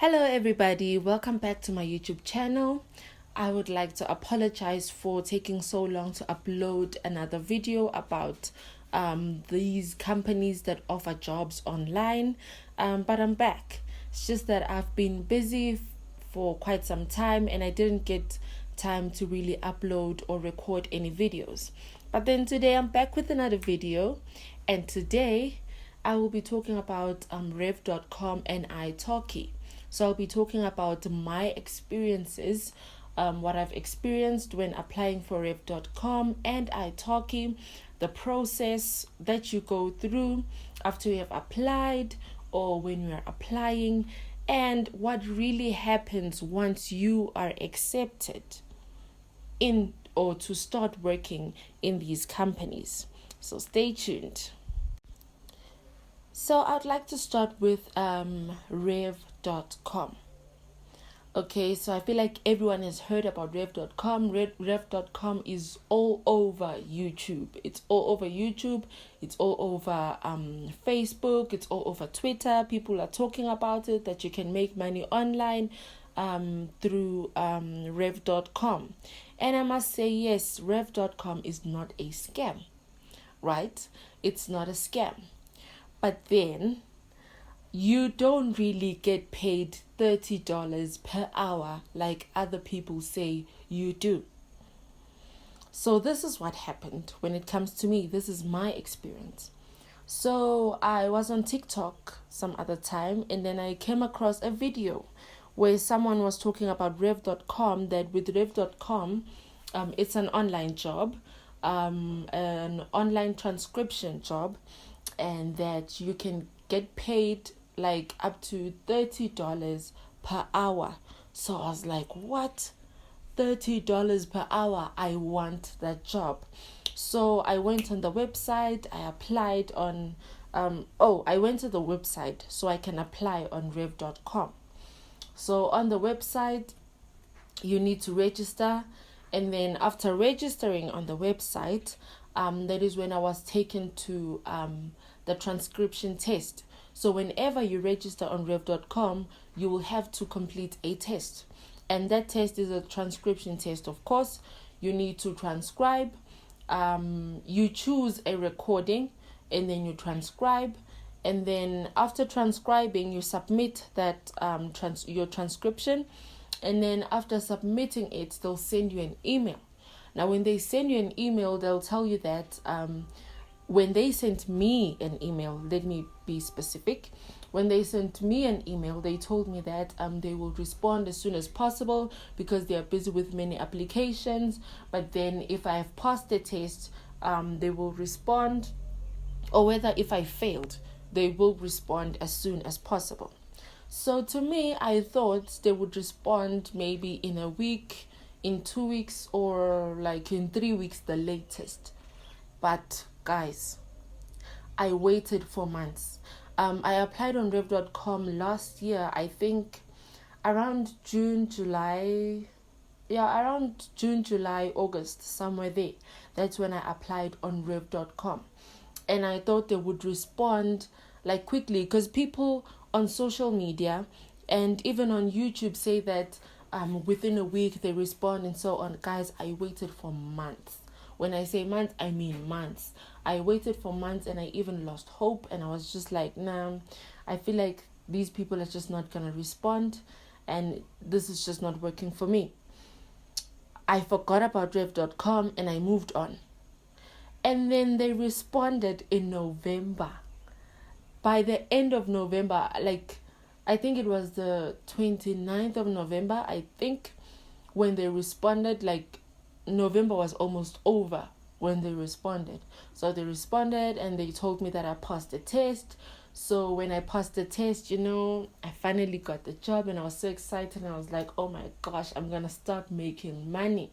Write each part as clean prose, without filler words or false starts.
Hello everybody, welcome back to my YouTube channel. I would like to apologize for taking so long to upload another video about these companies that offer jobs online, but I'm back. It's just that I've been busy for quite some time and I didn't get time to really upload or record any videos. But then today I'm back with another video, and today I will be talking about rev.com and ITALKI. So I'll be talking about my experiences, what I've experienced when applying for rev.com and ITALKI, the process that you go through after you have applied or when you are applying, and what really happens once you are accepted in or to start working in these companies. So stay tuned. So I'd like to start with rev.com. Okay, so I feel like everyone has heard about rev.com. Rev.com is all over YouTube. It's all over YouTube. It's all over Facebook. It's all over Twitter. People are talking about it, that you can make money online through rev.com. And I must say, yes, rev.com is not a scam, right? It's not a scam. But then you don't really get paid $30 per hour like other people say you do. So this is what happened when it comes to me. This is my experience. So I was on TikTok some other time, and then I came across a video where someone was talking about rev.com, that with rev.com, it's an online job, an online transcription job, and that you can get paid like up to $30 per hour. So I was like, what? $30 per hour? I want that job. So I went on the website, I applied on I went to the website so I can apply on rev.com. So on the website you need to register, and then after registering on the website, that is when I was taken to the transcription test. So whenever you register on rev.com, you will have to complete a test. And that test is a transcription test. Of course, you need to transcribe. You choose a recording and then you transcribe. And then after transcribing, you submit that your transcription. And then after submitting it, they'll send you an email. Now, when they send you an email, they'll tell you that when they sent me an email, let me be specific. When they sent me an email, they told me that they will respond as soon as possible because they are busy with many applications. But then if I have passed the test, they will respond, or whether if I failed, they will respond as soon as possible. So to me, I thought they would respond maybe in a week, in 2 weeks, or like in 3 weeks, the latest. But guys, I waited for months. I applied on rev.com last year, I think around June, July, August, somewhere there. That's when I applied on rev.com. And I thought they would respond like quickly, because people on social media and even on YouTube say that within a week they respond and so on. Guys, I waited for months. When I say months, I mean months. I waited for months and I even lost hope, and I was just like, nah, I feel like these people are just not going to respond, and this is just not working for me. I forgot about rev.com and I moved on. And then they responded in November. By the end of November, like I think it was the 29th of November, I think, when they responded, like November was almost over when they responded. So they responded and they told me that I passed the test. So when I passed the test, I finally got the job and I was so excited, and I was like, oh my gosh, I'm going to start making money.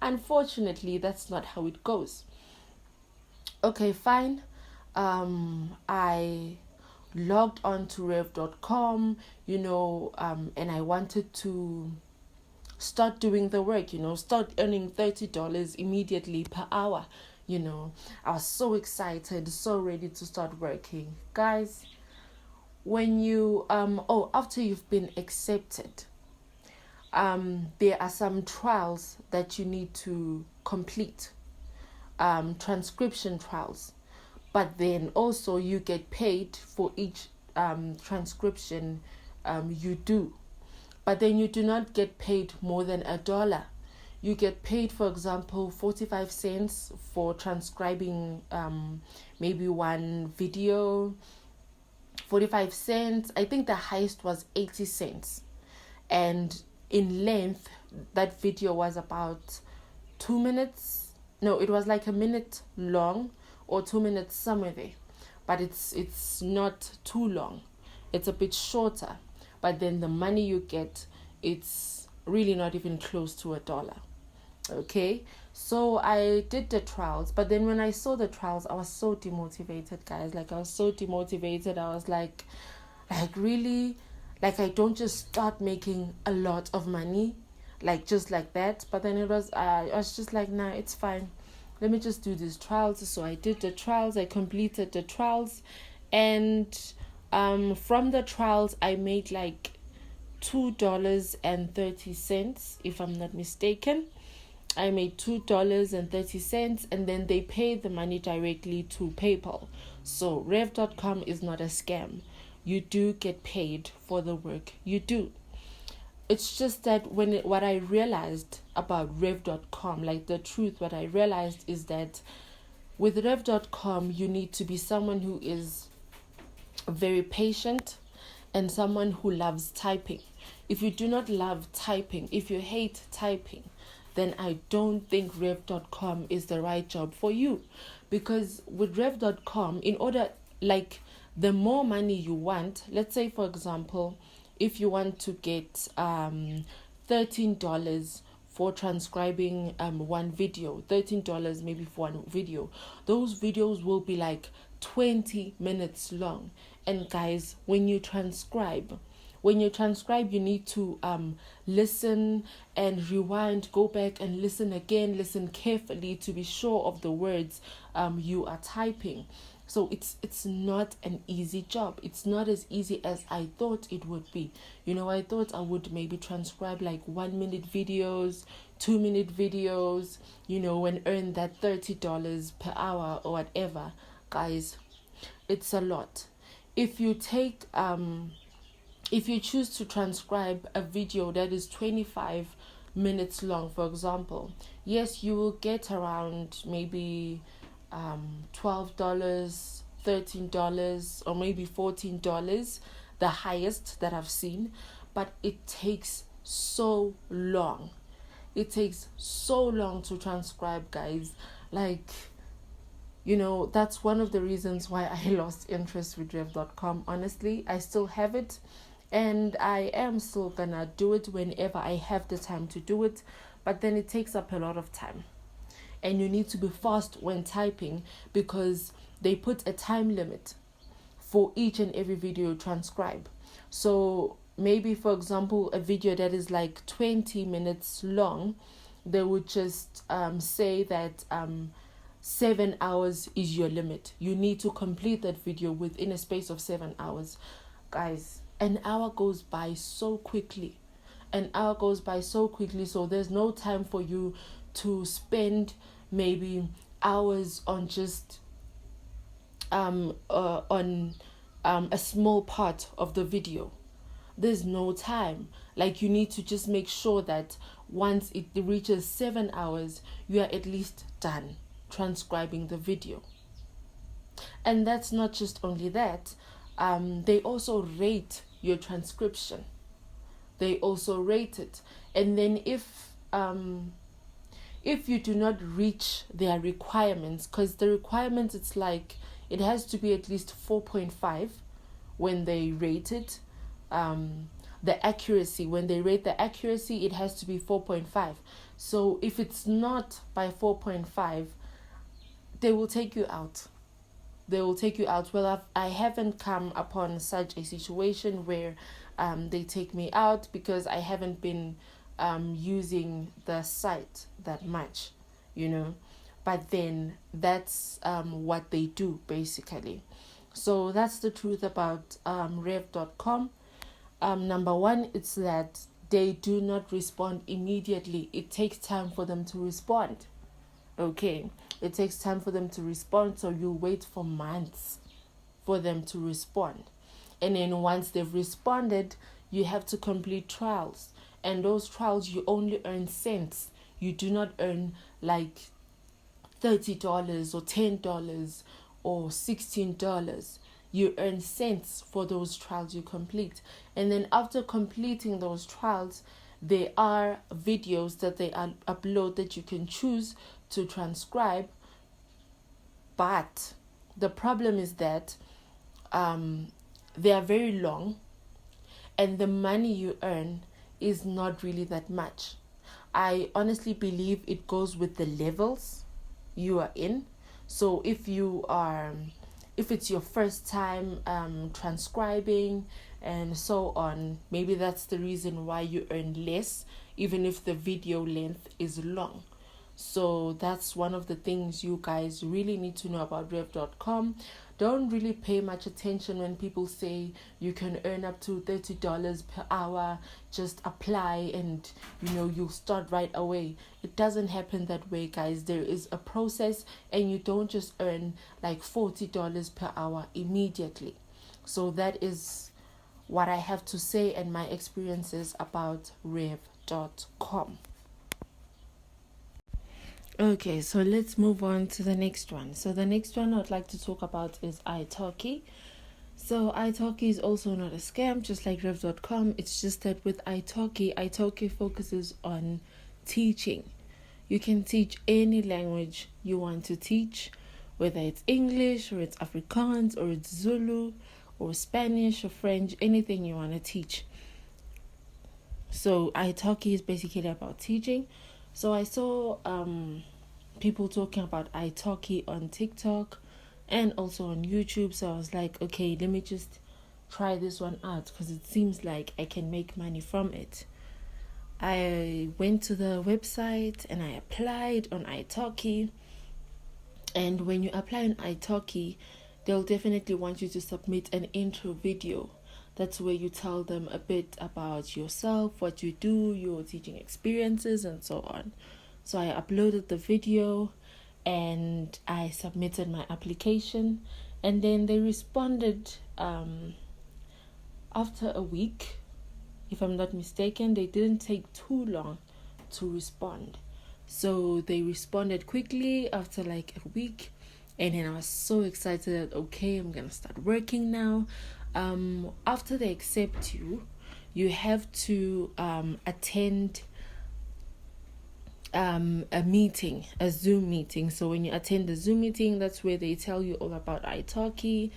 Unfortunately, that's not how it goes. Okay, fine. I logged on to rev.com, and I wanted to start doing the work, start earning $30 immediately per hour. I was so excited, so ready to start working. Guys, when you after you've been accepted, there are some trials that you need to complete, transcription trials, but then also you get paid for each transcription you do, but then you do not get paid more than $1. You get paid, for example, 45 cents for transcribing maybe one video, 45 cents. I think the highest was 80 cents. And in length, that video was about 2 minutes. No, it was like a minute long or 2 minutes, somewhere there. But it's not too long. It's a bit shorter. But then the money you get, it's really not even close to $1. Okay, so I did the trials, but then when I saw the trials, I was so demotivated, guys. Like, I was so demotivated. I was like really, like, I don't just start making a lot of money, like, just like that. But then I was just like, nah, it's fine. Let me just do these trials. So I did the trials. I completed the trials, and from the trials, I made like $2.30, if I'm not mistaken. I made $2.30, and then they pay the money directly to PayPal. So Rev.com is not a scam. You do get paid for the work you do. It's just that what I realized about Rev.com, like the truth, what I realized is that with Rev.com, you need to be someone who is very patient and someone who loves typing. If you do not love typing, if you hate typing, then I don't think Rev.com is the right job for you. Because with Rev.com, in order, like, the more money you want, let's say, for example, if you want to get $13 for transcribing one video, $13 maybe for one video, those videos will be like 20 minutes long. And guys, when you transcribe, you need to listen and rewind, go back and listen again, listen carefully to be sure of the words you are typing. So it's not an easy job. It's not as easy as I thought it would be. I thought I would maybe transcribe like 1-minute videos, 2-minute videos, and earn that $30 per hour or whatever. Guys, it's a lot. If you choose to transcribe a video that is 25 minutes long, for example, yes, you will get around maybe $12, $13, or maybe $14, the highest that I've seen, but it takes so long. It takes so long to transcribe, guys. Like, that's one of the reasons why I lost interest with Rev.com. Honestly, I still have it, and I am still gonna do it whenever I have the time to do it, but then it takes up a lot of time. And you need to be fast when typing, because they put a time limit for each and every video you transcribe. So maybe, for example, a video that is like 20 minutes long, they would just say that 7 hours is your limit. You need to complete that video within a space of 7 hours. Guys, an hour goes by so quickly. So there's no time for you to spend maybe hours on just on a small part of the video. There's no time. Like, you need to just make sure that once it reaches 7 hours, you are at least done transcribing the video. And that's not just only that. They also rate your transcription. They also rate it. And then if you do not reach their requirements, because the requirements, it's like it has to be at least 4.5 when they rate it. The accuracy, when they rate the accuracy, it has to be 4.5. So if it's not by 4.5, they will take you out. Well, I haven't come upon such a situation where they take me out, because I haven't been using the site that much, But then that's what they do, basically. So that's the truth about rev.com. Number one, it's that they do not respond immediately. It takes time for them to respond. Okay, it takes time for them to respond, so you wait for months for them to respond. And then once they've responded, you have to complete trials. And those trials, you only earn cents. You do not earn like $30 or $10 or $16. You earn cents for those trials you complete. And then after completing those trials, there are videos that they upload that you can choose to transcribe. But the problem is that they are very long, and the money you earn is not really that much. I honestly believe it goes with the levels you are in. So if it's your first time transcribing and so on, maybe that's the reason why you earn less, even if the video length is long. So that's one of the things you guys really need to know about rev.com. Don't really pay much attention when people say you can earn up to $30 per hour. Just apply and you'll start right away. It doesn't happen that way, guys. There is a process, and you don't just earn like $40 per hour immediately. So that is what I have to say and my experiences about rev.com. Okay, so let's move on to the next one. So the next one I'd like to talk about is ITALKI. So ITALKI is also not a scam, just like rev.com. It's just that with ITALKI focuses on teaching. You can teach any language you want to teach, whether it's English or it's Afrikaans or it's Zulu or Spanish or French, anything you want to teach. So ITALKI is basically about teaching. So I saw people talking about ITALKI on TikTok and also on YouTube. So I was like, okay, let me just try this one out because it seems like I can make money from it. I went to the website and I applied on ITALKI. And when you apply on ITALKI, they'll definitely want you to submit an intro video. That's where you tell them a bit about yourself, what you do, your teaching experiences, and so on. So I uploaded the video and I submitted my application. And then they responded after a week, if I'm not mistaken. They didn't take too long to respond. So they responded quickly after like a week. And then I was so excited that, okay, I'm going to start working now. After they accept you, you have to attend a meeting, a Zoom meeting. So when you attend the Zoom meeting, that's where they tell you all about ITALKI,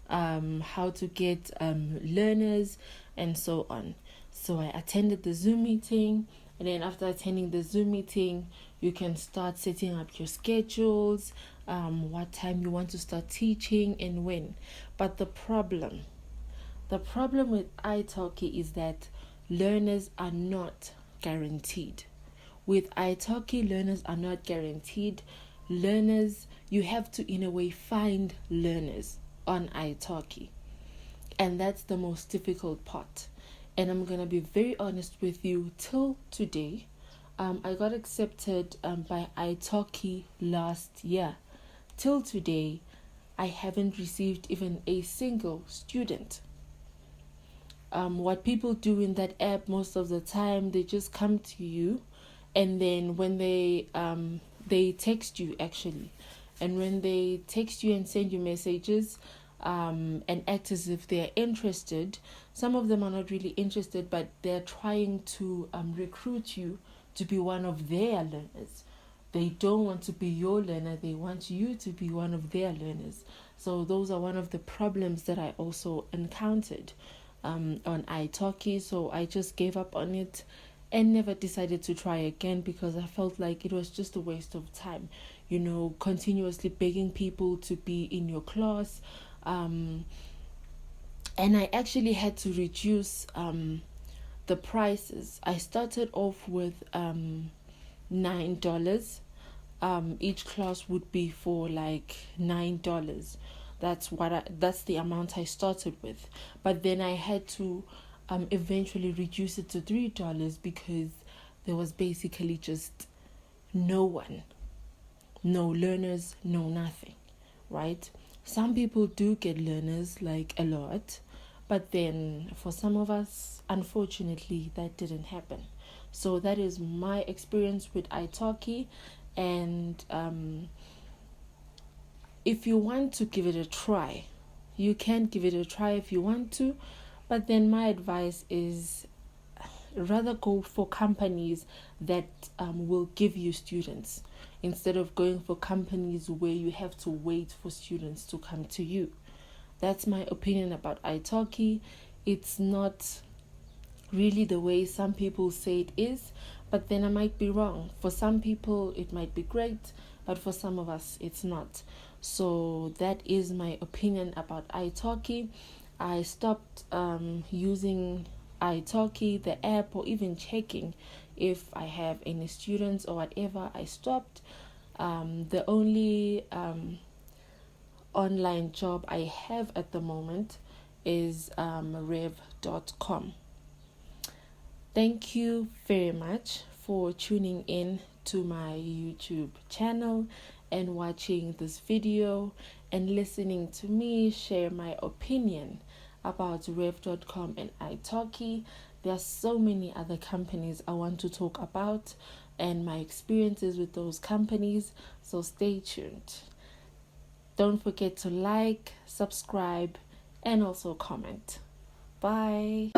how to get learners, and so on. So I attended the Zoom meeting, and then after attending the Zoom meeting, you can start setting up your schedules, what time you want to start teaching and when. But the problem with ITALKI is that learners are not guaranteed. With ITALKI, learners are not guaranteed. Learners, you have to in a way find learners on ITALKI. And that's the most difficult part. And I'm going to be very honest with you, till today, I got accepted by ITALKI last year. Till today, I haven't received even a single student. What people do in that app most of the time, they just come to you, and then when they text you actually, and when they text you and send you messages, and act as if they're interested. Some of them are not really interested, but they're trying to recruit you to be one of their learners. They don't want to be your learner, they want you to be one of their learners. So those are one of the problems that I also encountered on ITALKI. So I just gave up on it and never decided to try again, because I felt like it was just a waste of time, continuously begging people to be in your class. And I actually had to reduce the prices. I started off with $9. Each class would be for like $9. That's the amount I started with. But then I had to eventually reduce it to $3 because there was basically just no one, no learners, no nothing, right? Some people do get learners, like a lot, but then for some of us, unfortunately, that didn't happen. So that is my experience with ITALKI. And if you want to give it a try, you can give it a try if you want to. But then my advice is rather go for companies that will give you students instead of going for companies where you have to wait for students to come to you. That's my opinion about ITALKI. It's not really the way some people say it is, but then I might be wrong. For some people it might be great, but for some of us it's not. So that is my opinion about ITALKI. I stopped using ITALKI, the app, or even checking if I have any students or whatever. I stopped. The only online job I have at the moment is rev.com. Thank you very much for tuning in to my YouTube channel and watching this video and listening to me share my opinion about rev.com and ITALKI. There are so many other companies I want to talk about and my experiences with those companies, so stay tuned. Don't forget to like, subscribe, and also comment. Bye.